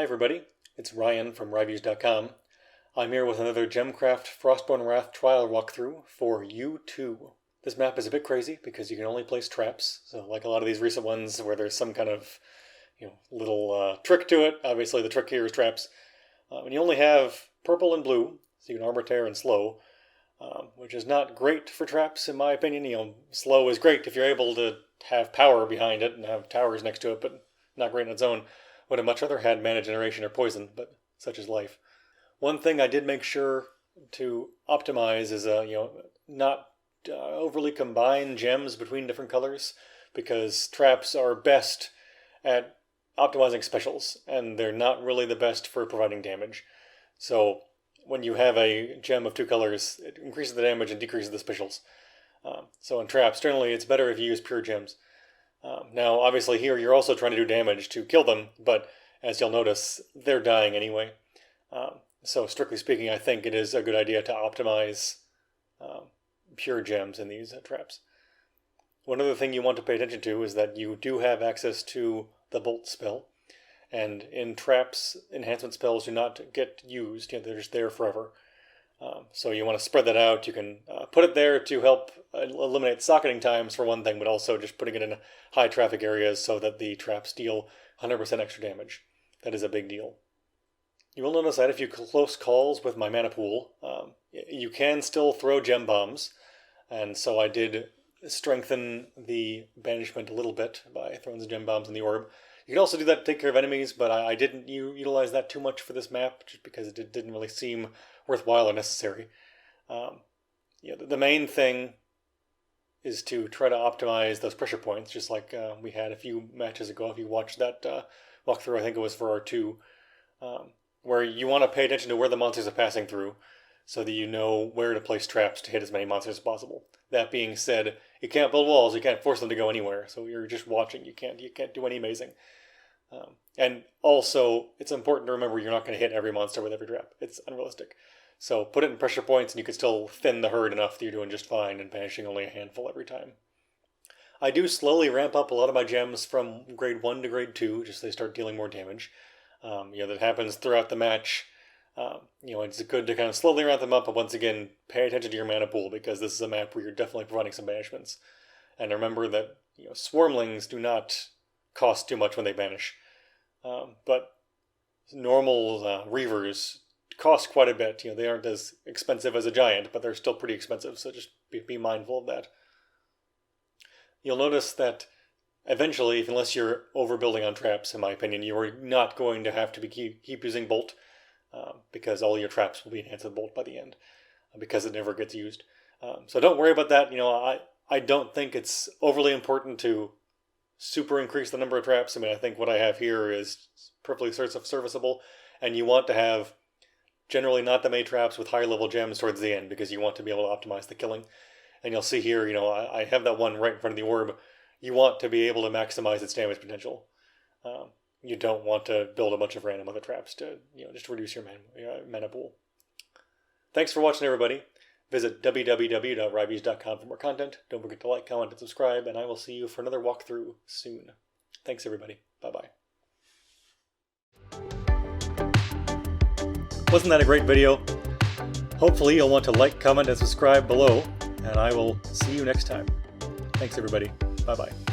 Hi everybody, it's Ryan from Ryviews.com. I'm here with another Gemcraft Frostborn Wrath trial walkthrough for U2. This map is a bit crazy because you can only place traps, so like a lot of these recent ones where there's some kind of little trick to it. Obviously the trick here is traps. And you only have purple and blue, so you can armor tear and slow, which is not great for traps in my opinion. Slow is great if you're able to have power behind it and have towers next to it, but not great on its own. Would have much rather had mana generation or poison, but such is life. One thing I did make sure to optimize is not overly combine gems between different colors, because traps are best at optimizing specials, and they're not really the best for providing damage. So when you have a gem of two colors, it increases the damage and decreases the specials. So in traps, generally it's better if you use pure gems. Now, obviously here you're also trying to do damage to kill them, but as you'll notice, they're dying anyway. So strictly speaking, I think it is a good idea to optimize pure gems in these traps. One other thing you want to pay attention to is that you do have access to the bolt spell, and in traps, enhancement spells do not get used. They're just there forever. So you want to spread that out. You can put it there to help eliminate socketing times for one thing, but also just putting it in high traffic areas so that the traps deal 100% extra damage. That is a big deal. You will notice I had a few close calls with my mana pool. You can still throw gem bombs, and so I did strengthen the banishment a little bit by throwing the gem bombs in the orb. You can also do that to take care of enemies, but I didn't utilize that too much for this map, just because it didn't really seem worthwhile or necessary. The main thing is to try to optimize those pressure points, just like we had a few matches ago. If you watched that walkthrough, I think it was for R2, where you want to pay attention to where the monsters are passing through, so that you know where to place traps to hit as many monsters as possible. That being said, you can't build walls, you can't force them to go anywhere, so you're just watching. You can't do any amazing. And also, it's important to remember you're not going to hit every monster with every trap. It's unrealistic. So put it in pressure points and you can still thin the herd enough that you're doing just fine and banishing only a handful every time. I do slowly ramp up a lot of my gems from grade 1 to grade 2, just so they start dealing more damage. That happens throughout the match. It's good to kind of slowly ramp them up, but once again, pay attention to your mana pool, because this is a map where you're definitely providing some banishments. And remember that swarmlings do not cost too much when they banish. But normal reavers cost quite a bit. They aren't as expensive as a giant, but they're still pretty expensive, so just be mindful of that. You'll notice that eventually, unless you're overbuilding on traps, in my opinion, you're not going to have to keep using bolt, because all your traps will be enhanced with bolt by the end, because it never gets used. So don't worry about that. I don't think it's overly important to super increase the number of traps. I think what I have here is perfectly serviceable, and you want to have generally not that many traps with higher level gems towards the end, because you want to be able to optimize the killing. And you'll see here, I have that one right in front of the orb. You want to be able to maximize its damage potential. You don't want to build a bunch of random other traps to, just reduce your mana pool. Thanks for watching, everybody. Visit www.ryviews.com for more content. Don't forget to like, comment, and subscribe, and I will see you for another walkthrough soon. Thanks, everybody. Bye-bye. Wasn't that a great video? Hopefully you'll want to like, comment, and subscribe below, and I will see you next time. Thanks, everybody. Bye-bye.